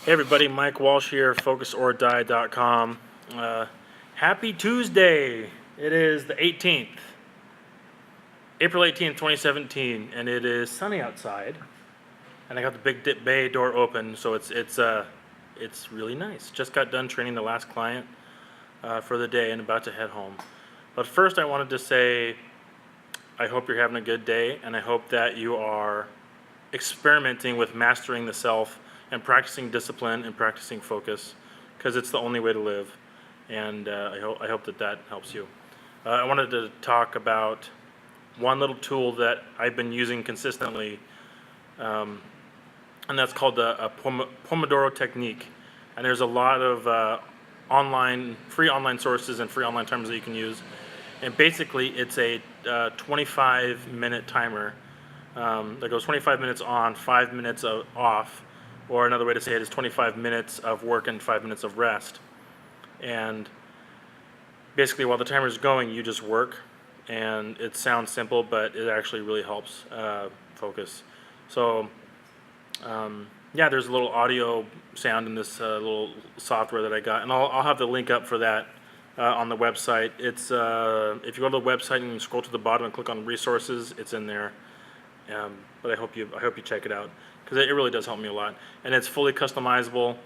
Hey everybody, Mike Walsh here, FocusOrDie.com. Happy Tuesday! It is the 18th, April 18th, 2017, and it is sunny outside. And I got the big dip bay door open, so it's really nice. Just got done training the last client for the day and about to head home. But first, I wanted to say I hope you're having a good day, and I hope that you are experimenting with mastering the self and practicing discipline and practicing focus, because it's the only way to live. And I hope that that helps you. I wanted to talk about one little tool that I've been using consistently, um, and that's called the Pomodoro technique. And there's a lot of free online sources and free online terms that you can use. And basically, it's a 25-minute timer that goes 25 minutes on, 5 minutes off, or another way to say it is 25 minutes of work and 5 minutes of rest. And basically, while the timer is going, you just work. And it sounds simple, but it actually really helps focus. So, yeah, there's a little audio sound in this little software that I got, and I'll have the link up for that on the website. It's if you go to the website and you scroll to the bottom and click on resources, it's in there. But I hope you check it out, because it really does help me a lot, and it's fully customizable.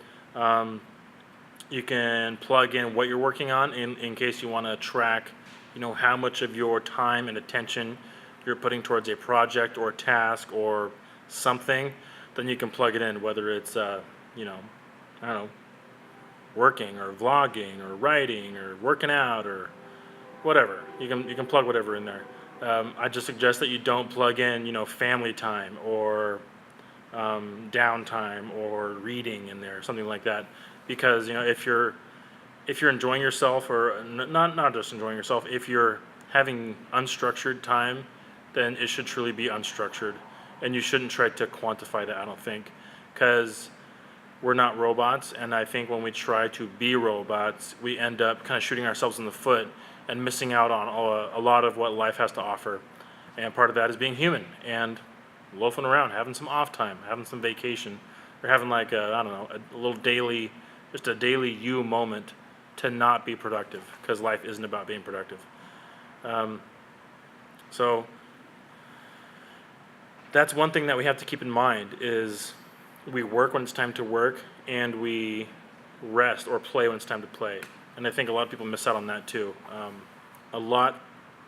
You can plug in what you're working on in case you want to track, how much of your time and attention you're putting towards a project or a task or something. Then you can plug it in, whether it's I don't know, working or vlogging or writing or working out or whatever. You can plug whatever in there. I just suggest that you don't plug in, family time or downtime or reading in there, something like that, because if you're enjoying yourself, or not just enjoying yourself, if you're having unstructured time, then it should truly be unstructured, and you shouldn't try to quantify that. I don't think, because we're not robots, and I think when we try to be robots, we end up kind of shooting ourselves in the foot and missing out on a lot of what life has to offer. And part of that is being human and loafing around, having some off time, having some vacation, or having like a little daily, just a daily you moment to not be productive, because life isn't about being productive. So that's one thing that we have to keep in mind, is we work when it's time to work, and we rest or play when it's time to play. And I think a lot of people miss out on that too. A lot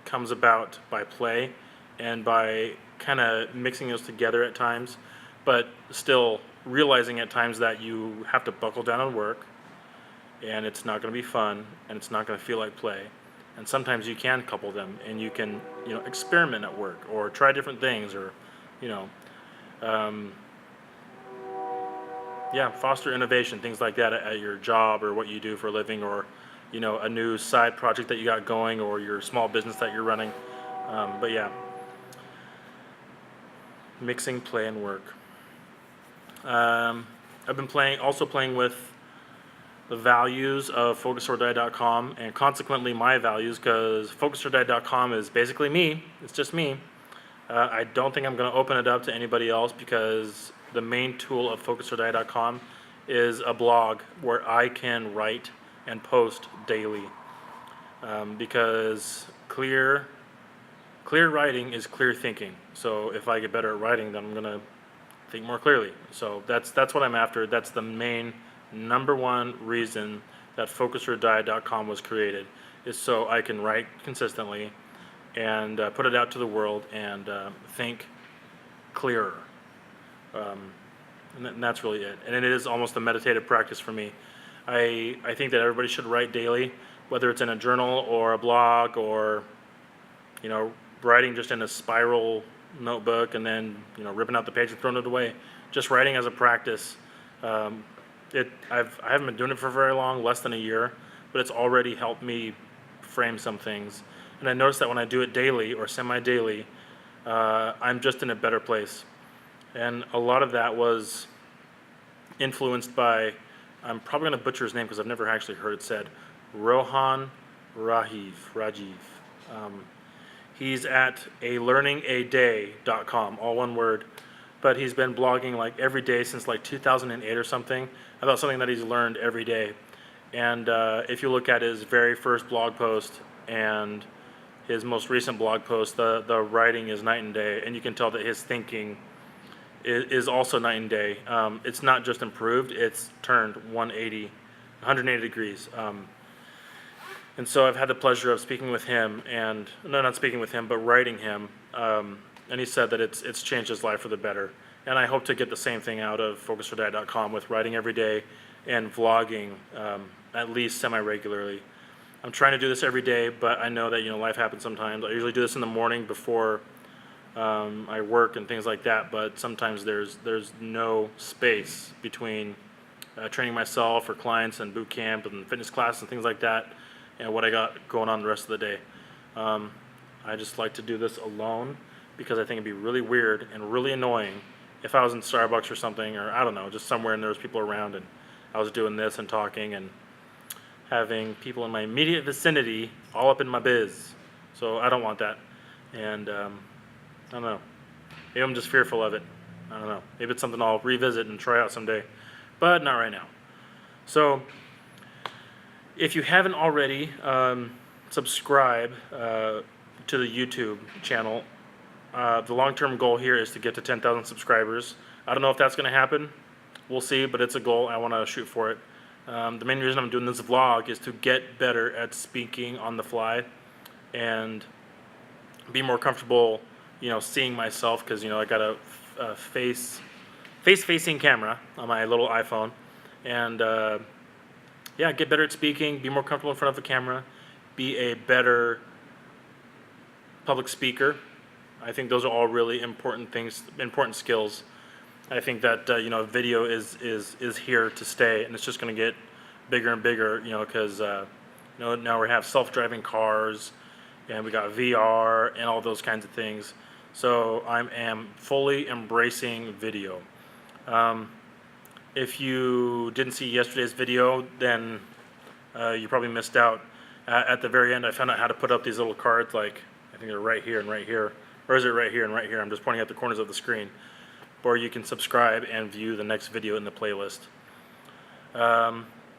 comes about by play and by kind of mixing those together at times, but still realizing at times that you have to buckle down and work, and it's not going to be fun, and it's not going to feel like play. And sometimes you can couple them, and you can experiment at work or try different things, or um, yeah, foster innovation, things like that at your job or what you do for a living, or a new side project that you got going, or your small business that you're running. But yeah, mixing play and work. I've been playing with the values of FocusOrDie.com, and consequently my values, because FocusOrDie.com is basically me. It's just me. I don't think I'm going to open it up to anybody else, because the main tool of FocusOrDie.com is a blog where I can write and post daily, because clear writing is clear thinking. So if I get better at writing, then I'm going to think more clearly. So that's what I'm after. That's the main number one reason that FocusOrDie.com was created, is so I can write consistently and put it out to the world and think clearer. And that's really it. And it is almost a meditative practice for me. I think that everybody should write daily, whether it's in a journal or a blog, or writing just in a spiral notebook and then ripping out the page and throwing it away. Just writing as a practice. I haven't been doing it for very long, less than a year, but it's already helped me frame some things. And I noticed that when I do it daily or semi-daily, I'm just in a better place. And a lot of that was influenced by, I'm probably going to butcher his name because I've never actually heard it said, Rohan Rajiv. He's at alearningaday.com, all one word. but he's been blogging like every day since like 2008 or something about something that he's learned every day. And if you look at his very first blog post and his most recent blog post, the writing is night and day, and you can tell that his thinking is also night and day. It's not just improved, it's turned 180 degrees. And so I've had the pleasure of speaking with him, and no, not speaking with him, but writing him. And he said that it's changed his life for the better. And I hope to get the same thing out of FocusOrDie.com with writing every day and vlogging at least semi-regularly. I'm trying to do this every day, but I know that life happens sometimes. I usually do this in the morning before I work and things like that, but sometimes there's no space between training myself or clients and boot camp and fitness class and things like that and what I got going on the rest of the day. I just like to do this alone because I think it'd be really weird and really annoying if I was in Starbucks or something, or I don't know, just somewhere and there was people around and I was doing this and talking and having people in my immediate vicinity all up in my biz. So I don't want that. And I don't know. Maybe I'm just fearful of it. I don't know. Maybe it's something I'll revisit and try out someday, but not right now. So if you haven't already, subscribe to the YouTube channel. The long-term goal here is to get to 10,000 subscribers. I don't know if that's going to happen. We'll see, but it's a goal. I want to shoot for it. The main reason I'm doing this vlog is to get better at speaking on the fly and be more comfortable, seeing myself, because I got a face-facing camera on my little iPhone, and yeah, get better at speaking, be more comfortable in front of the camera, be a better public speaker. I think those are all really important things, important skills. I think that video is here to stay, and it's just going to get bigger and bigger. Because now we have self-driving cars, and we got VR and all those kinds of things. So I am fully embracing video. If you didn't see yesterday's video, then you probably missed out. At the very end, I found out how to put up these little cards. Like, I think they're right here and right here. Or is it right here and right here? I'm just pointing at the corners of the screen. Or you can subscribe and view the next video in the playlist.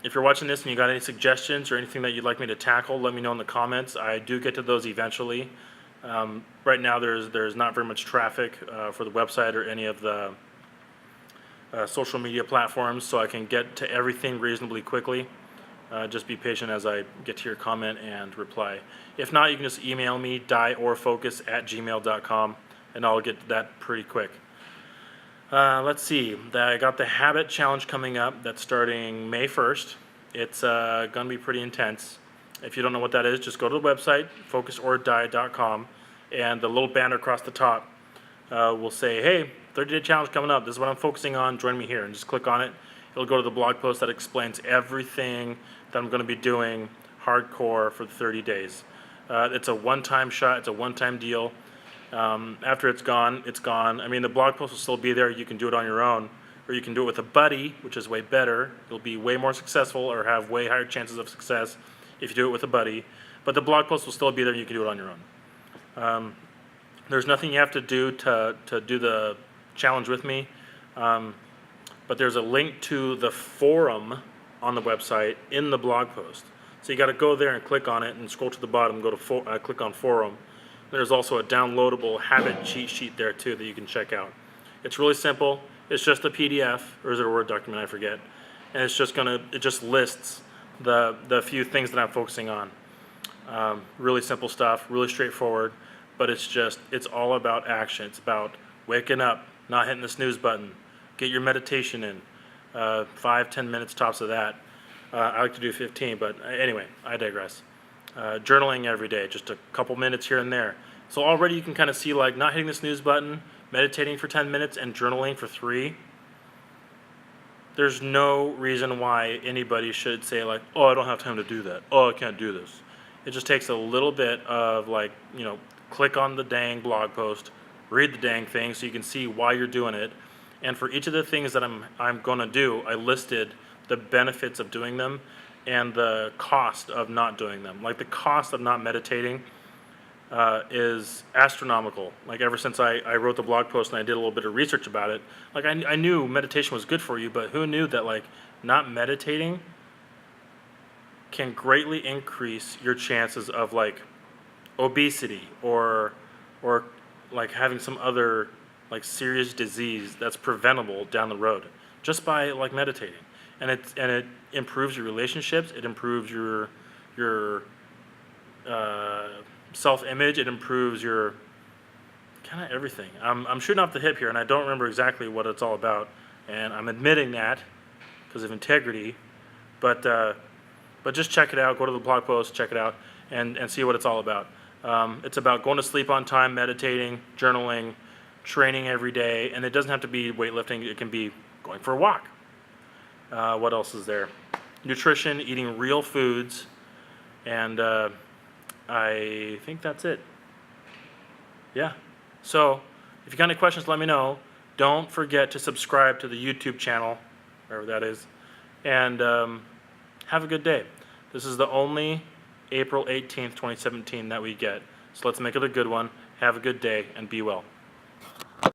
If you're watching this and you got any suggestions or anything that you'd like me to tackle, let me know in the comments. I do get to those eventually. Right now there's not very much traffic for the website or any of the social media platforms, so I can get to everything reasonably quickly. Just be patient as I get to your comment and reply. If not, you can just email me, dieorfocus@gmail.com, and I'll get to that pretty quick. Let's see. I got the Habit Challenge coming up. That's starting May 1st. It's going to be pretty intense. If you don't know what that is, just go to the website, FocusOrDie.com, and the little banner across the top will say, hey, 30-day challenge coming up. This is what I'm focusing on. Join me here. And just click on it. It'll go to the blog post that explains everything that I'm going to be doing hardcore for the 30 days. It's a one-time shot. It's a one-time deal. After it's gone, it's gone. I mean, the blog post will still be there. You can do it on your own, or you can do it with a buddy, which is way better. You'll be way more successful or have way higher chances of success if you do it with a buddy. But the blog post will still be there. You can do it on your own. There's nothing you have to do to do the challenge with me. But there's a link to the forum on the website in the blog post. So you got to go there and click on it and scroll to the bottom, go to click on forum. There's also a downloadable habit cheat sheet there too that you can check out. It's really simple. It's just a PDF, or is it a Word document? I forget. And it's just it just lists the few things that I'm focusing on. Really simple stuff, really straightforward, but it's all about action. It's about waking up, not hitting the snooze button. Get your meditation in. 5-10 minutes tops of that. I like to do 15, but anyway, I digress. Journaling every day, just a couple minutes here and there. So already you can kind of see, like, not hitting the snooze button, meditating for 10 minutes, and journaling for 3. There's no reason why anybody should say, like, oh, I don't have time to do that. Oh, I can't do this. It just takes a little bit of, like, click on the dang blog post, read the dang thing so you can see why you're doing it. And for each of the things that I'm going to do, I listed the benefits of doing them and the cost of not doing them. Like the cost of not meditating, is astronomical. Like ever since I wrote the blog post and I did a little bit of research about it, like I knew meditation was good for you, but who knew that like not meditating can greatly increase your chances of like obesity or like having some other like serious disease that's preventable down the road just by like meditating. And it improves your relationships, it improves your self-image, it improves your kind of everything. I'm shooting off the hip here and I don't remember exactly what it's all about, and I'm admitting that because of integrity, but just check it out. Go to the blog post, check it out, and see what it's all about. It's about going to sleep on time, meditating, journaling, training every day, and it doesn't have to be weightlifting. It can be going for a walk. What else is there? Nutrition, eating real foods, and I think that's it. Yeah. So if you got any questions, let me know. Don't forget to subscribe to the YouTube channel, wherever that is, and have a good day. This is the only April 18th, 2017 that we get. So let's make it a good one. Have a good day and be well.